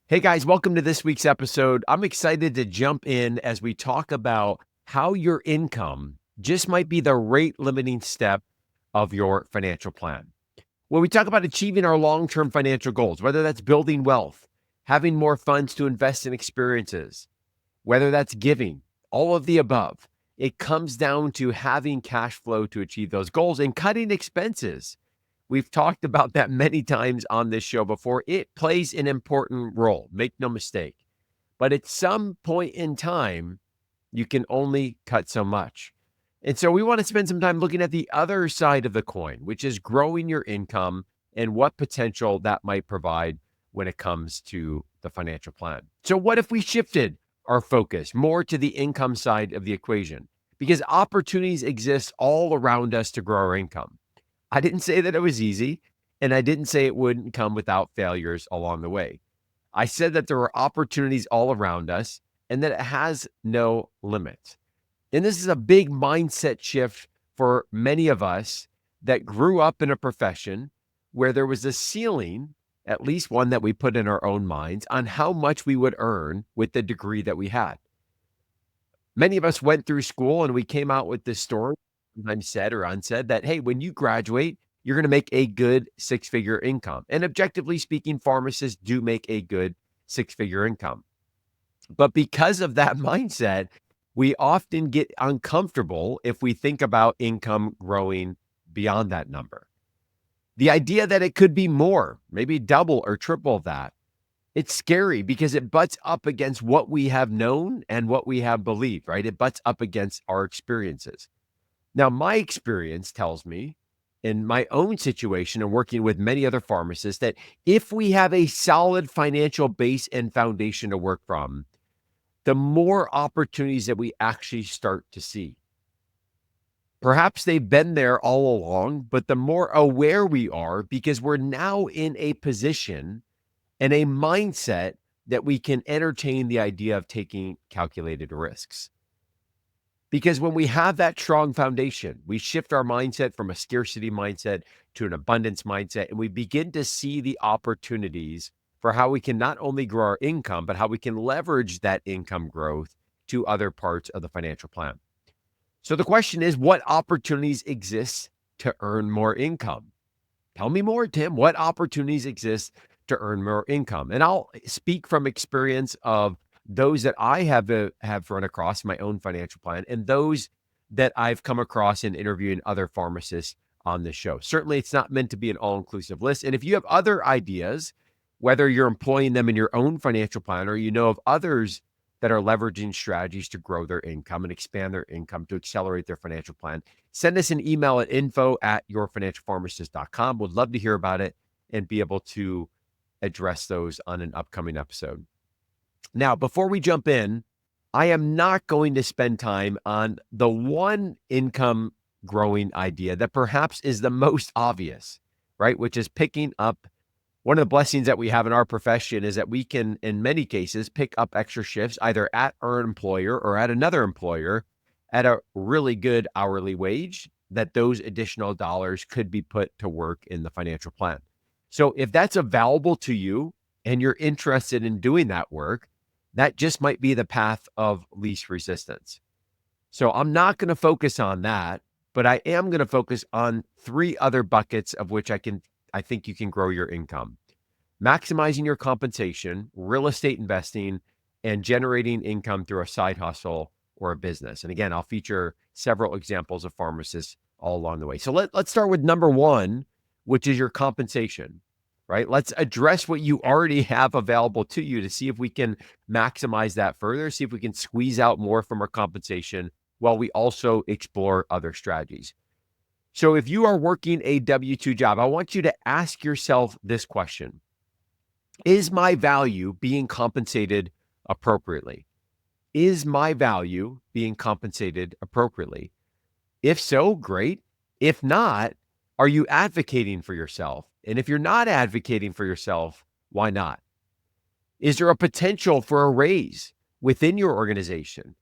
Hey guys, welcome to this week's episode. I'm excited to jump in as we talk about how your income just might be the rate limiting step of your financial plan. When we talk about achieving our long term financial goals, whether that's building wealth, having more funds to invest in experiences, whether that's giving, all of the above, it comes down to having cash flow to achieve those goals and cutting expenses. We've talked about that many times on this show before. It plays an important role, make no mistake. But at some point in time, you can only cut so much. And so we want to spend some time looking at the other side of the coin, which is growing your income and what potential that might provide when it comes to the financial plan. So, what if we shifted our focus more to the income side of the equation? Because opportunities exist all around us to grow our income. I didn't say that it was easy, and I didn't say it wouldn't come without failures along the way. I said that there are opportunities all around us and that it has no limit. And this is a big mindset shift for many of us that grew up in a profession where there was a ceiling, at least one that we put in our own minds, on how much we would earn with the degree that we had. Many of us went through school and we came out with this story, sometimes said or unsaid, that, hey, when you graduate, you're going to make a good six-figure income. And objectively speaking, pharmacists do make a good six-figure income. But because of that mindset, we often get uncomfortable if we think about income growing beyond that number. The idea that it could be more, maybe double or triple that, it's scary because it butts up against what we have known and what we have believed, right? It butts up against our experiences. Now, my experience tells me in my own situation and working with many other pharmacists that if we have a solid financial base and foundation to work from, the more opportunities that we actually start to see. Perhaps they've been there all along, but the more aware we are, because we're now in a position and a mindset that we can entertain the idea of taking calculated risks. Because when we have that strong foundation, we shift our mindset from a scarcity mindset to an abundance mindset, and we begin to see the opportunities for how we can not only grow our income, but how we can leverage that income growth to other parts of the financial plan. So the question is, what opportunities exist to earn more income? Tell me more, Tim. What opportunities exist to earn more income? And I'll speak from experience of those that I have run across my own financial plan and those that I've come across in interviewing other pharmacists on this show. Certainly, it's not meant to be an all-inclusive list. And if you have other ideas, whether you're employing them in your own financial plan or you know of others that are leveraging strategies to grow their income and expand their income to accelerate their financial plan, send us an email at info@yourfinancialpharmacist.com. Would love to hear about it and be able to address those on an upcoming episode. Now, before we jump in, I am not going to spend time on the one income growing idea that perhaps is the most obvious, right? Which is picking up. One of the blessings that we have in our profession is that we can, in many cases, pick up extra shifts either at our employer or at another employer at a really good hourly wage that those additional dollars could be put to work in the financial plan. So if that's available to you and you're interested in doing that work, that just might be the path of least resistance. So I'm not going to focus on that, but I am going to focus on three other buckets of which I think you can grow your income. Maximizing your compensation, real estate investing, and generating income through a side hustle or a business. And again, I'll feature several examples of pharmacists all along the way. So let's start with number one, which is your compensation, right? Let's address what you already have available to you to see if we can maximize that further, see if we can squeeze out more from our compensation while we also explore other strategies. So if you are working a W-2 job, I want you to ask yourself this question. Is my value being compensated appropriately? Is my value being compensated appropriately? If so, great. If not, are you advocating for yourself? And if you're not advocating for yourself, why not? Is there a potential for a raise within your organization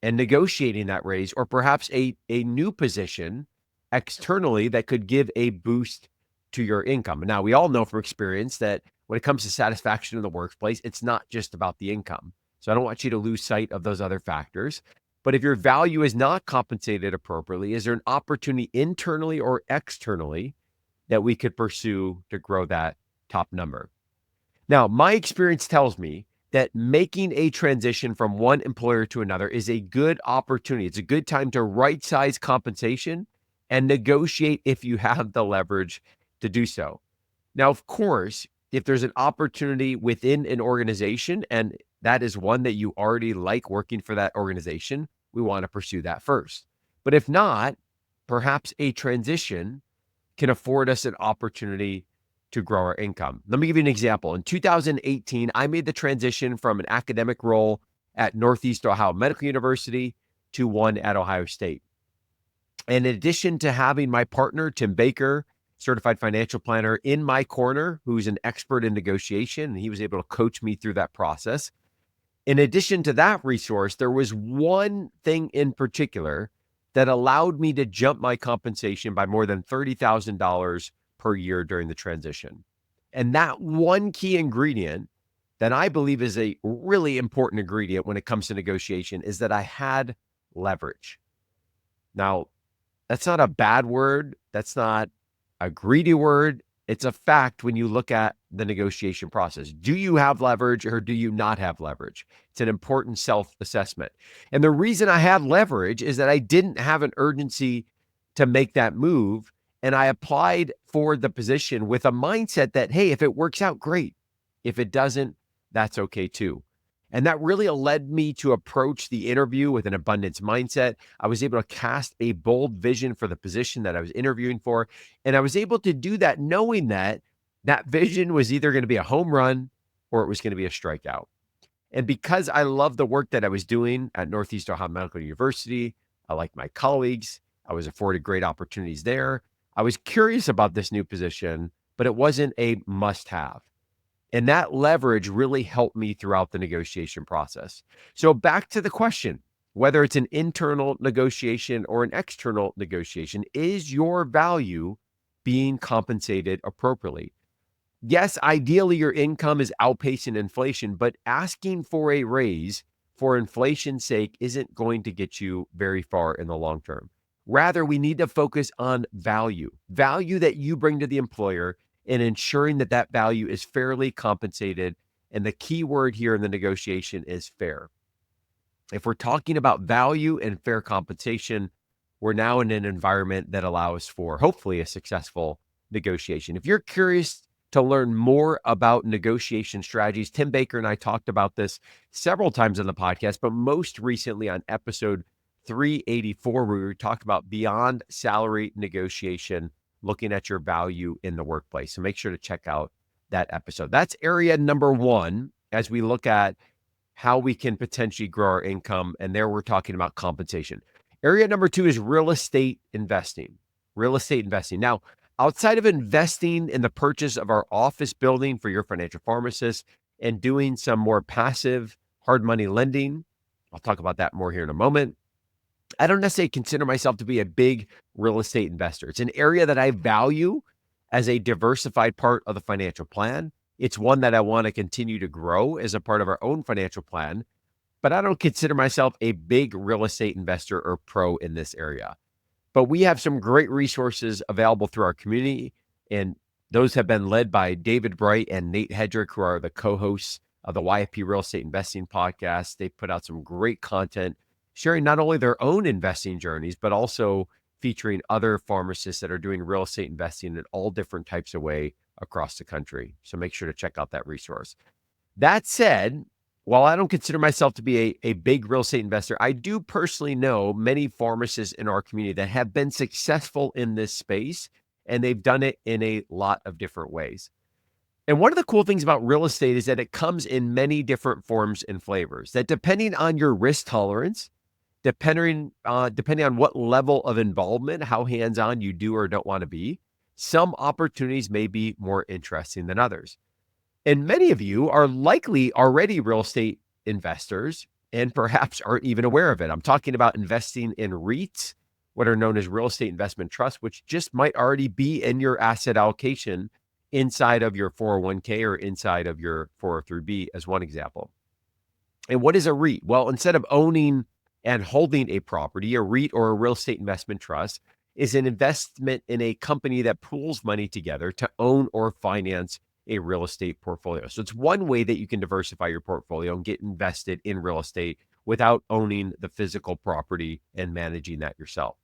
and negotiating that raise, or perhaps a new position externally that could give a boost to your income? Now, we all know from experience that when it comes to satisfaction in the workplace, it's not just about the income. So I don't want you to lose sight of those other factors. But if your value is not compensated appropriately, is there an opportunity internally or externally that we could pursue to grow that top number? Now, my experience tells me that making a transition from one employer to another is a good opportunity. It's a good time to right size compensation and negotiate if you have the leverage to do so. Now, of course, if there's an opportunity within an organization and that is one that you already like working for that organization, we want to pursue that first. But if not, perhaps a transition can afford us an opportunity to grow our income. Let me give you an example. In 2018, I made the transition from an academic role at Northeast Ohio Medical University to one at Ohio State. And in addition to having my partner, Tim Baker, certified financial planner in my corner, who's an expert in negotiation, and he was able to coach me through that process. In addition to that resource, there was one thing in particular that allowed me to jump my compensation by more than $30,000 per year during the transition. And that one key ingredient that I believe is a really important ingredient when it comes to negotiation is that I had leverage. Now, that's not a bad word. That's not a greedy word. It's a fact when you look at the negotiation process. Do you have leverage or do you not have leverage? It's an important self-assessment. And the reason I had leverage is that I didn't have an urgency to make that move. And I applied for the position with a mindset that, hey, if it works out, great. If it doesn't, that's okay too. And that really led me to approach the interview with an abundance mindset. I was able to cast a bold vision for the position that I was interviewing for. And I was able to do that knowing that that vision was either going to be a home run or it was going to be a strikeout. And because I love the work that I was doing at Northeast Ohio Medical University, I liked my colleagues, I was afforded great opportunities there. I was curious about this new position, but it wasn't a must-have. And that leverage really helped me throughout the negotiation process. So back to the question, whether it's an internal negotiation or an external negotiation, is your value being compensated appropriately? Yes, ideally your income is outpacing inflation, but asking for a raise for inflation's sake isn't going to get you very far in the long term. Rather, we need to focus on value that you bring to the employer and ensuring that that value is fairly compensated. And the key word here in the negotiation is fair. If we're talking about value and fair compensation, we're now in an environment that allows for hopefully a successful negotiation. If you're curious to learn more about negotiation strategies, Tim Baker and I talked about this several times on the podcast, but most recently on episode 384, where we talked about beyond salary negotiation, looking at your value in the workplace. So make sure to check out that episode. That's area number one as we look at how we can potentially grow our income. And there we're talking about compensation. Area number two is real estate investing. Real estate investing. Now, outside of investing in the purchase of our office building for your financial pharmacist and doing some more passive hard money lending, I'll talk about that more here in a moment. I don't necessarily consider myself to be a big real estate investor. It's an area that I value as a diversified part of the financial plan. It's one that I want to continue to grow as a part of our own financial plan, but I don't consider myself a big real estate investor or pro in this area. But we have some great resources available through our community, and those have been led by David Bright and Nate Hedrick, who are the co-hosts of the YFP Real Estate Investing podcast. They put out some great content sharing not only their own investing journeys, but also featuring other pharmacists that are doing real estate investing in all different types of way across the country. So make sure to check out that resource. That said, while I don't consider myself to be a big real estate investor, I do personally know many pharmacists in our community that have been successful in this space, and they've done it in a lot of different ways. And one of the cool things about real estate is that it comes in many different forms and flavors, that depending on your risk tolerance, depending on what level of involvement, how hands-on you do or don't want to be, some opportunities may be more interesting than others. And many of you are likely already real estate investors and perhaps aren't even aware of it. I'm talking about investing in REITs, what are known as real estate investment trusts, which just might already be in your asset allocation inside of your 401k or inside of your 403b as one example. And what is a REIT? Well, instead of owning and holding a property, a REIT or a real estate investment trust is an investment in a company that pools money together to own or finance a real estate portfolio. So it's one way that you can diversify your portfolio and get invested in real estate without owning the physical property and managing that yourself.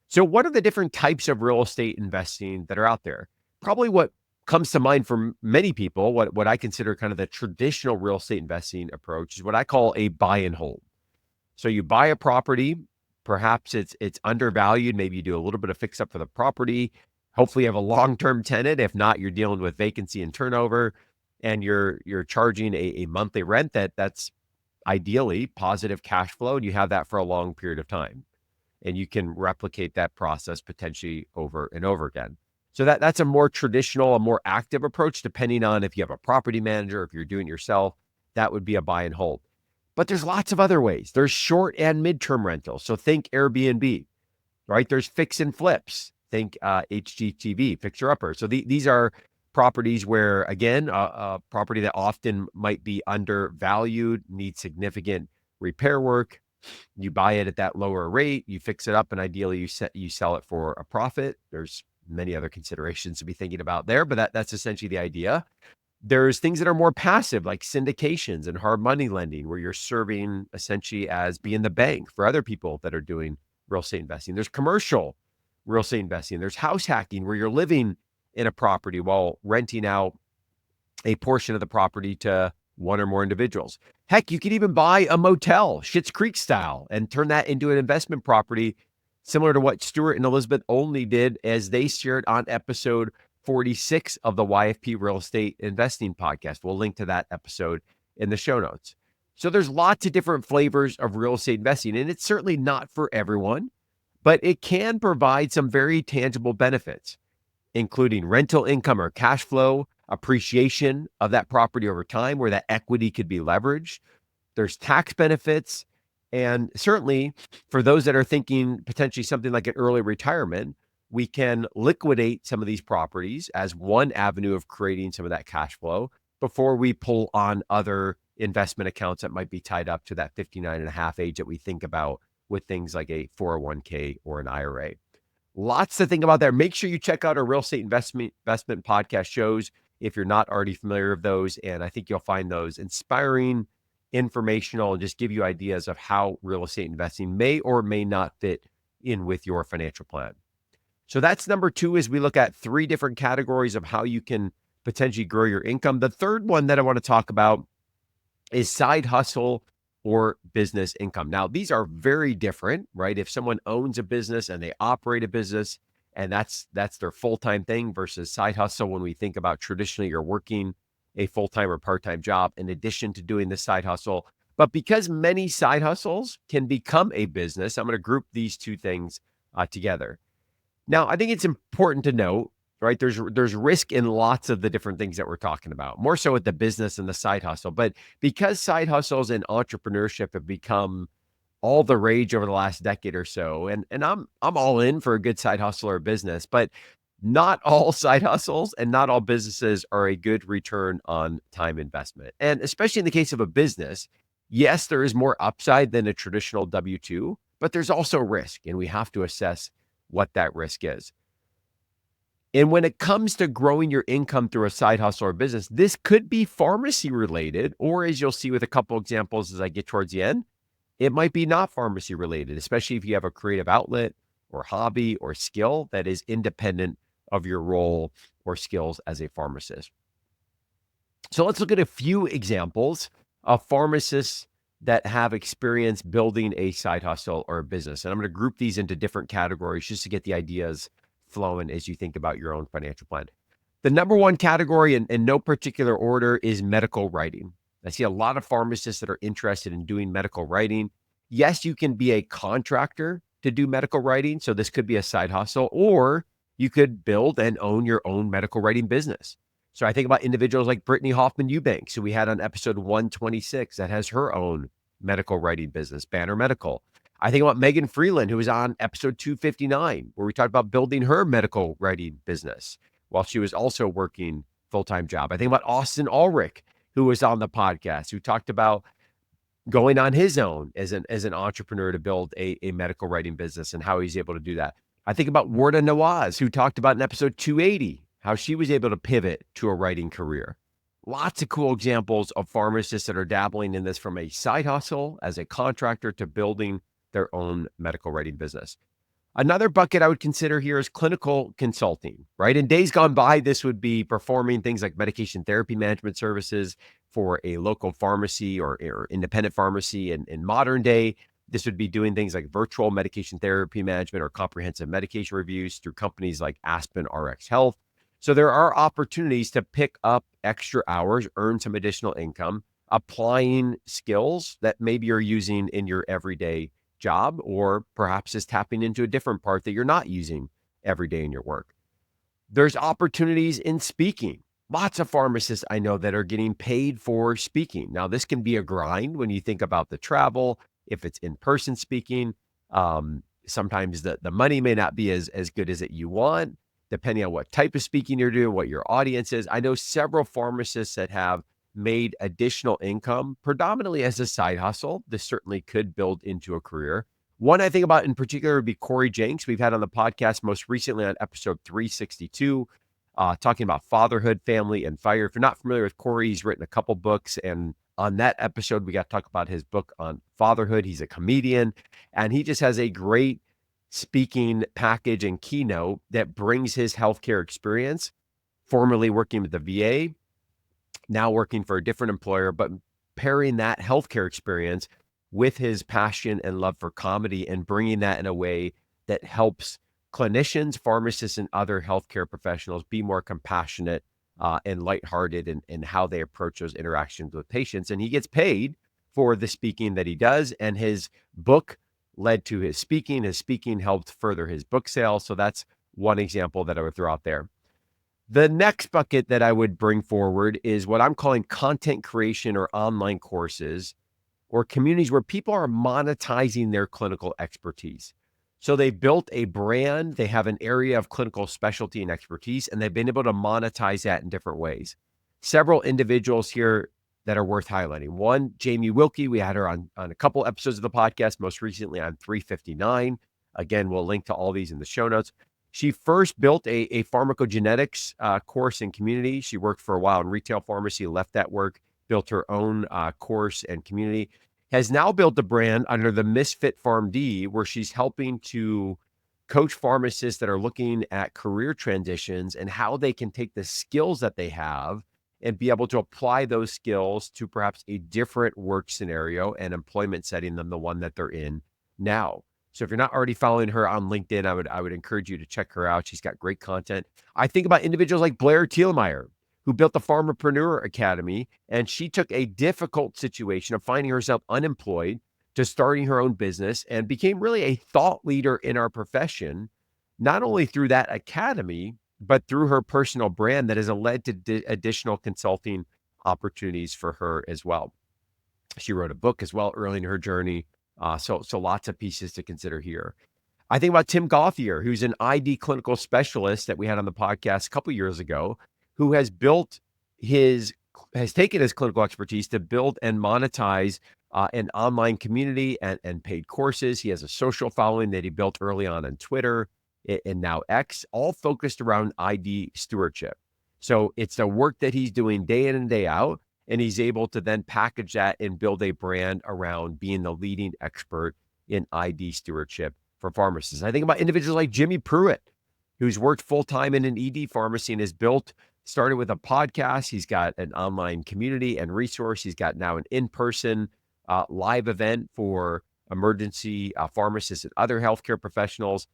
So, what are the different types of real estate investing that are out there? Probably what comes to mind for many people, what I consider kind of the traditional real estate investing approach is what I call a buy and hold. So you buy a property, perhaps it's undervalued, maybe you do a little bit of fix up for the property. Hopefully you have a long-term tenant. If not, you're dealing with vacancy and turnover and you're charging a monthly rent that's ideally positive cash flow and you have that for a long period of time. And you can replicate that process potentially over and over again. So that's a more traditional, a more active approach, depending on if you have a property manager, if you're doing it yourself, that would be a buy and hold. But there's lots of other ways. There's short and midterm rentals. So think Airbnb, right? There's fix and flips. Think HGTV, fixer upper. So these are properties where, again, a property that often might be undervalued, needs significant repair work. You buy it at that lower rate, you fix it up, and ideally you sell it for a profit. There's many other considerations to be thinking about there, but that's essentially the idea. There's things that are more passive, like syndications and hard money lending, where you're serving essentially as being the bank for other people that are doing real estate investing. There's commercial real estate investing. There's house hacking, where you're living in a property while renting out a portion of the property to one or more individuals. Heck, you could even buy a motel, Schitt's Creek style, and turn that into an investment property, similar to what Stuart and Elizabeth Only did as they shared on episode 46 of the YFP Real Estate Investing Podcast. We'll link to that episode in the show notes. So there's lots of different flavors of real estate investing, and it's certainly not for everyone, but it can provide some very tangible benefits, including rental income or cash flow, appreciation of that property over time where that equity could be leveraged. There's tax benefits. And certainly for those that are thinking potentially something like an early retirement, we can liquidate some of these properties as one avenue of creating some of that cash flow before we pull on other investment accounts that might be tied up to that 59 and a half age that we think about with things like a 401k or an IRA. Lots to think about there. Make sure you check out our real estate investment podcast shows if you're not already familiar with those. And I think you'll find those inspiring, informational, and just give you ideas of how real estate investing may or may not fit in with your financial plan. So that's number 2, as we look at 3 different categories of how you can potentially grow your income. The third one that I want to talk about is side hustle or business income. Now, these are very different, right? If someone owns a business and they operate a business and that's their full-time thing versus side hustle, when we think about traditionally you're working a full-time or part-time job in addition to doing the side hustle. But because many side hustles can become a business, I'm going to group these two things together. Now, I think it's important to note, right? There's risk in lots of the different things that we're talking about, more so with the business and the side hustle. But because side hustles and entrepreneurship have become all the rage over the last decade or so, and I'm all in for a good side hustle or business, but not all side hustles and not all businesses are a good return on time investment. And especially in the case of a business, yes, there is more upside than a traditional W-2, but there's also risk, and we have to assess what that risk is. And when it comes to growing your income through a side hustle or business, this could be pharmacy related, or as you'll see with a couple examples as I get towards the end, it might be not pharmacy related, especially if you have a creative outlet or hobby or skill that is independent of your role or skills as a pharmacist. So let's look at a few examples of pharmacists that have experience building a side hustle or a business. And I'm going to group these into different categories just to get the ideas flowing as you think about your own financial plan. The number one category in no particular order is medical writing. I see a lot of pharmacists that are interested in doing medical writing. Yes, you can be a contractor to do medical writing. So this could be a side hustle, or you could build and own your own medical writing business. So I think about individuals like Brittany Hoffman Eubanks, who we had on episode 126, that has her own medical writing business, Banner Medical. I think about Megan Freeland, who was on episode 259, where we talked about building her medical writing business. while she was also working full-time job. I think about Austin Ulrich, who was on the podcast, who talked about going on his own as an entrepreneur to build a medical writing business and how he's able to do that. I think about Warda Nawaz, who talked about in episode 280, how she was able to pivot to a writing career. Lots of cool examples of pharmacists that are dabbling in this from a side hustle as a contractor to building their own medical writing business. Another bucket I would consider here is clinical consulting, right? In days gone by, this would be performing things like medication therapy management services for a local pharmacy or independent pharmacy. In modern day, this would be doing things like virtual medication therapy management or comprehensive medication reviews through companies like Aspen RX Health. So there are opportunities to pick up extra hours, earn some additional income, applying skills that maybe you're using in your everyday job, or perhaps is tapping into a different part that you're not using every day in your work. There's opportunities in speaking. Lots of pharmacists I know that are getting paid for speaking. Now, this can be a grind when you think about the travel. If it's in-person speaking, sometimes the money may not be as good as it you want, depending on what type of speaking you're doing, what your audience is. I know several pharmacists that have made additional income, predominantly as a side hustle. This certainly could build into a career. One I think about in particular would be Corey Jenks. We've had on the podcast most recently on episode 362, talking about fatherhood, family, and fire. If you're not familiar with Corey, he's written a couple books. And on that episode, we got to talk about his book on fatherhood. He's a comedian, and he just has a great speaking package and keynote that brings his healthcare experience, formerly working with the VA, now working for a different employer, but pairing that healthcare experience with his passion and love for comedy and bringing that in a way that helps clinicians, pharmacists, and other healthcare professionals be more compassionate and lighthearted in how they approach those interactions with patients. And he gets paid for the speaking that he does. And his book led to his speaking. His speaking helped further his book sales. So that's one example that I would throw out there. The next bucket that I would bring forward is what I'm calling content creation or online courses or communities where people are monetizing their clinical expertise. So they built a brand, they have an area of clinical specialty and expertise, and they've been able to monetize that in different ways. Several individuals here that are worth highlighting. One, Jamie Wilkie, we had her on a couple episodes of the podcast, most recently on 359. Again, we'll link to all these in the show notes. She first built a pharmacogenetics course and community. She worked for a while in retail pharmacy, left that work, built her own course and community, has now built a brand under the Misfit PharmD, where she's helping to coach pharmacists that are looking at career transitions and how they can take the skills that they have and be able to apply those skills to perhaps a different work scenario and employment setting than the one that they're in now. So if you're not already following her on LinkedIn, I would encourage you to check her out. She's got great content. I think about individuals like Blair Thielmeyer, who built the Pharmapreneur Academy, and she took a difficult situation of finding herself unemployed to starting her own business and became really a thought leader in our profession, not only through that academy, but through her personal brand that has led to additional consulting opportunities for her as well. She wrote a book as well early in her journey. So lots of pieces to consider here. I think about Tim Gauthier, who's an ID clinical specialist that we had on the podcast a couple years ago, who has taken his clinical expertise to build and monetize an online community and paid courses. He has a social following that he built early on Twitter and now X, all focused around ID stewardship. So it's the work that he's doing day in and day out, and he's able to then package that and build a brand around being the leading expert in ID stewardship for pharmacists. I think about individuals like Jimmy Pruitt, who's worked full-time in an ED pharmacy and has started with a podcast. He's got an online community and resource. He's got now an in-person live event for emergency pharmacists and other healthcare professionals.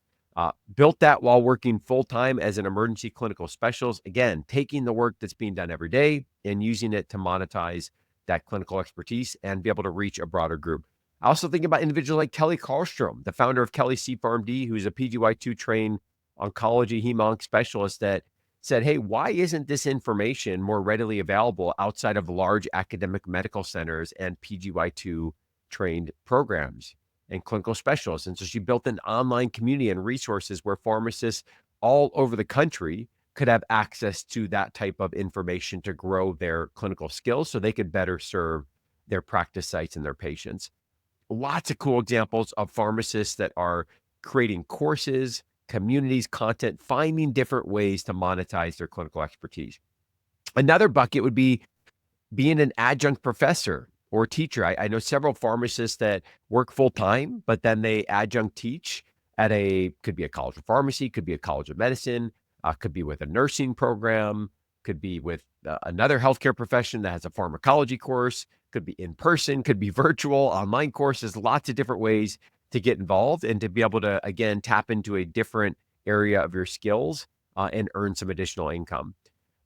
Built that while working full-time as an emergency clinical specialist. Again, taking the work that's being done every day and using it to monetize that clinical expertise and be able to reach a broader group. I also think about individuals like Kelly Karlstrom, the founder of Kelly C PharmD, who's a PGY2 trained oncology hemonc specialist that said, hey, why isn't this information more readily available outside of large academic medical centers and PGY2 trained programs and clinical specialists? And so she built an online community and resources where pharmacists all over the country could have access to that type of information to grow their clinical skills so they could better serve their practice sites and their patients. Lots of cool examples of pharmacists that are creating courses, communities, content, finding different ways to monetize their clinical expertise. Another bucket would be being an adjunct professor or teacher. I know several pharmacists that work full time, but then they adjunct teach at could be a college of pharmacy, could be a college of medicine, could be with a nursing program, could be with another healthcare profession that has a pharmacology course, could be in person, could be virtual, online courses, lots of different ways to get involved and to be able to, again, tap into a different area of your skills and earn some additional income.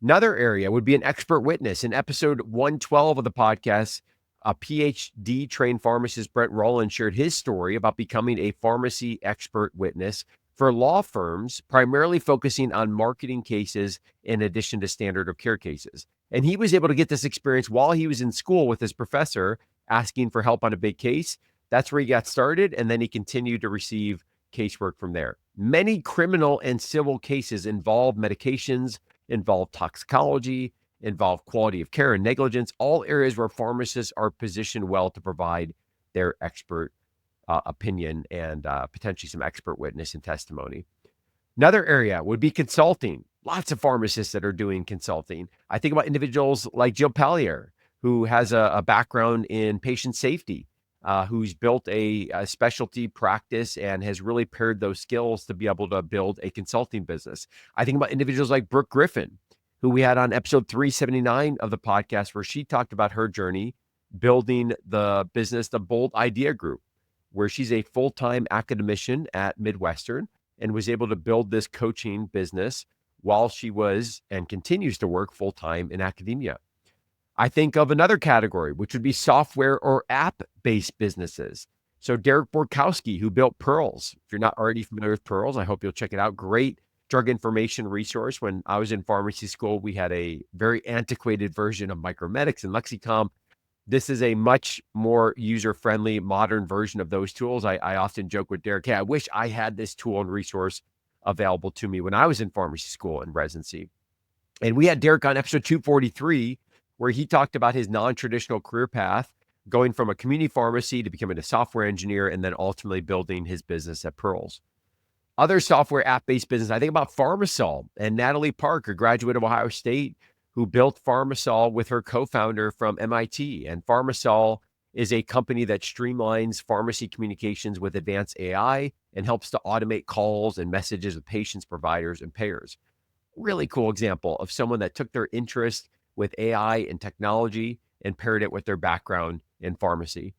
Another area would be an expert witness. In episode 112 of the podcast, a PhD trained pharmacist, Brent Rowland, shared his story about becoming a pharmacy expert witness for law firms, primarily focusing on marketing cases in addition to standard of care cases. And he was able to get this experience while he was in school with his professor asking for help on a big case. That's where he got started. And then he continued to receive casework from there. Many criminal and civil cases involve medications, involve toxicology, involve quality of care and negligence, all areas where pharmacists are positioned well to provide their expert opinion and potentially some expert witness and testimony. Another area would be consulting. Lots of pharmacists that are doing consulting. I think about individuals like Jill Pallier, who has a background in patient safety, who's built a specialty practice and has really paired those skills to be able to build a consulting business. I think about individuals like Brooke Griffin, who we had on episode 379 of the podcast, where she talked about her journey building the business, the Bold Idea Group, where she's a full-time academician at Midwestern and was able to build this coaching business while she was and continues to work full-time in academia. I think of another category, which would be software or app-based businesses. So Derek Borkowski, who built Pearls. If you're not already familiar with Pearls, I hope you'll check it out. Great drug information resource. When I was in pharmacy school, we had a very antiquated version of Micromedics and Lexicom. This is a much more user-friendly, modern version of those tools. I often joke with Derek, hey, I wish I had this tool and resource available to me when I was in pharmacy school and residency. And we had Derek on episode 243, where he talked about his non-traditional career path, going from a community pharmacy to becoming a software engineer and then ultimately building his business at Pearls. Other software app-based business, I think about Pharmasol and Natalie Park, a graduate of Ohio State, who built Pharmasol with her co-founder from MIT. And Pharmasol is a company that streamlines pharmacy communications with advanced AI and helps to automate calls and messages with patients, providers, and payers. Really cool example of someone that took their interest with AI and technology and paired it with their background in pharmacy.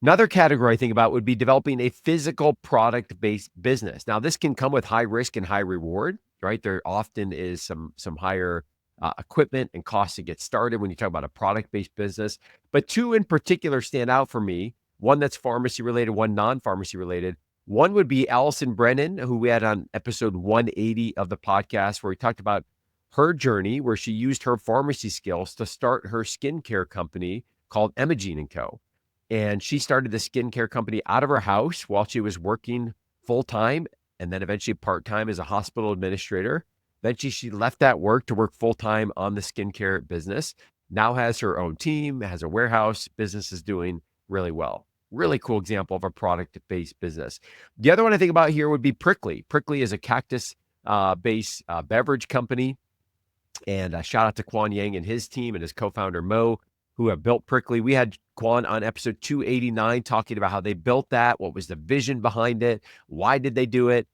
Another category I think about would be developing a physical product-based business. Now, this can come with high risk and high reward, right? There often is some higher equipment and costs to get started when you talk about a product-based business. But two in particular stand out for me, one that's pharmacy related, one non-pharmacy related. One would be Allison Brennan, who we had on episode 180 of the podcast, where we talked about her journey, where she used her pharmacy skills to start her skincare company called Imogene & Co. And she started the skincare company out of her house while she was working full-time and then eventually part-time as a hospital administrator. Eventually, she left that work to work full-time on the skincare business, now has her own team, has a warehouse, business is doing really well. Really cool example of a product-based business. The other one I think about here would be Prickly. Prickly is a cactus-based beverage company. And shout out to Quan Yang and his team and his co-founder Mo, who have built Prickly. We had Quan on episode 289 talking about how they built that, what was the vision behind it, why did they do it.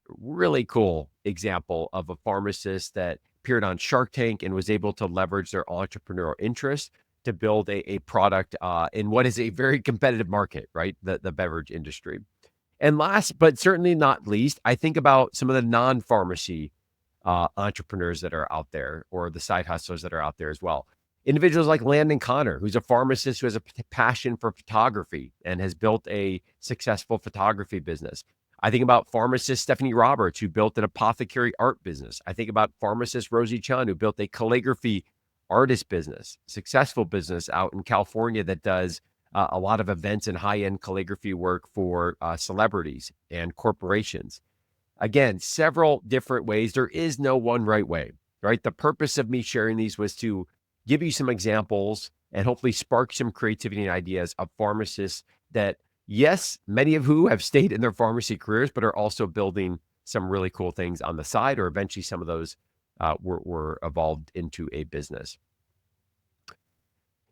Really cool example of a pharmacist that appeared on Shark Tank and was able to leverage their entrepreneurial interest to build a product in what is a very competitive market, right? The beverage industry. And last, but certainly not least, I think about some of the non-pharmacy entrepreneurs that are out there, or the side hustlers that are out there as well. Individuals like Landon Connor, who's a pharmacist who has a passion for photography and has built a successful photography business. I think about pharmacist Stephanie Roberts, who built an apothecary art business. I think about pharmacist Rosie Chun, who built a calligraphy artist business, successful business out in California that does a lot of events and high-end calligraphy work for celebrities and corporations. Again, several different ways. There is no one right way, right? The purpose of me sharing these was to give you some examples and hopefully spark some creativity and ideas of pharmacists that, yes, many of who have stayed in their pharmacy careers, but are also building some really cool things on the side, or eventually some of those were evolved into a business.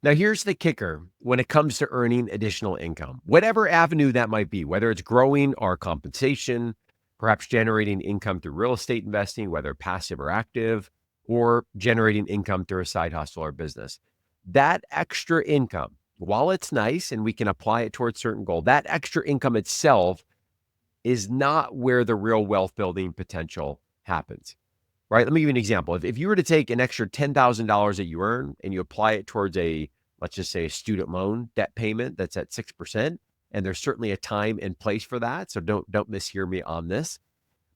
Now, here's the kicker when it comes to earning additional income, whatever avenue that might be, whether it's growing our compensation, perhaps generating income through real estate investing, whether passive or active, or generating income through a side hustle or business. That extra income, while it's nice and we can apply it towards certain goal, that extra income itself is not where the real wealth building potential happens. Right? Let me give you an example. If you were to take an extra $10,000 that you earn and you apply it towards let's just say a student loan debt payment that's at 6%, and there's certainly a time and place for that. So don't mishear me on this.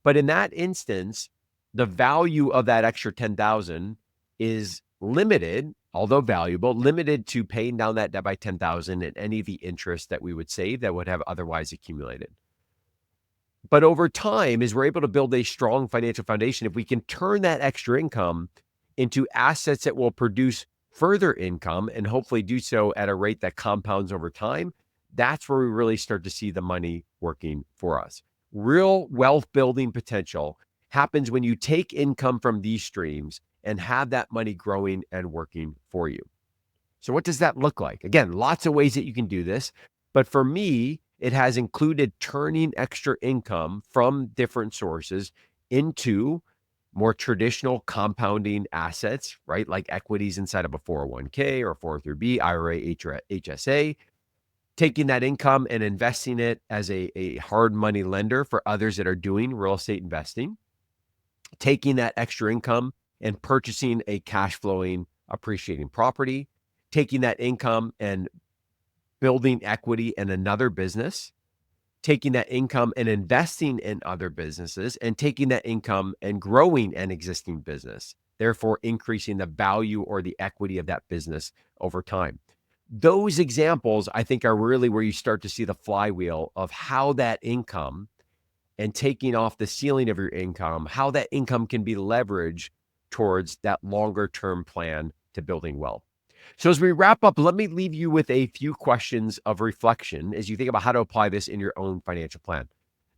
But in that instance, the value of that extra 10,000 is limited, although valuable, limited to paying down that debt by 10,000 and any of the interest that we would save that would have otherwise accumulated. But over time, as we're able to build a strong financial foundation, if we can turn that extra income into assets that will produce further income and hopefully do so at a rate that compounds over time, that's where we really start to see the money working for us. Real wealth building potential happens when you take income from these streams and have that money growing and working for you. So what does that look like? Again, lots of ways that you can do this. But for me, it has included turning extra income from different sources into more traditional compounding assets, right? Like equities inside of a 401k or 403b, IRA, HSA, taking that income and investing it as a hard money lender for others that are doing real estate investing, taking that extra income and purchasing a cash flowing, appreciating property, taking that income and building equity in another business, taking that income and investing in other businesses, and taking that income and growing an existing business, therefore increasing the value or the equity of that business over time. Those examples, I think, are really where you start to see the flywheel of how that income and taking off the ceiling of your income, how that income can be leveraged towards that longer term plan to building wealth. So as we wrap up, let me leave you with a few questions of reflection as you think about how to apply this in your own financial plan.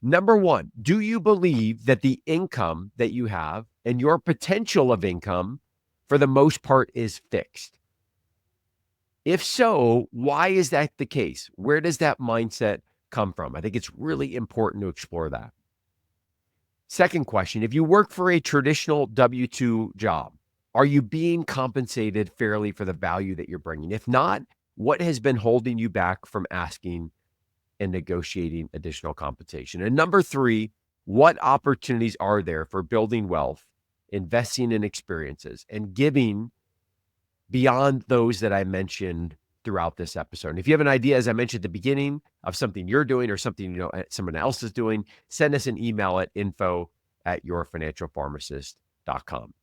Number one, do you believe that the income that you have and your potential of income for the most part is fixed? If so, why is that the case? Where does that mindset come from? I think it's really important to explore that. Second question, if you work for a traditional W-2 job, are you being compensated fairly for the value that you're bringing? If not, what has been holding you back from asking and negotiating additional compensation? And number three, what opportunities are there for building wealth, investing in experiences, and giving beyond those that I mentioned throughout this episode? And if you have an idea, as I mentioned at the beginning, of something you're doing or something someone else is doing, send us an email at info@yourfinancialpharmacist.com.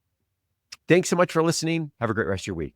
Thanks so much for listening. Have a great rest of your week.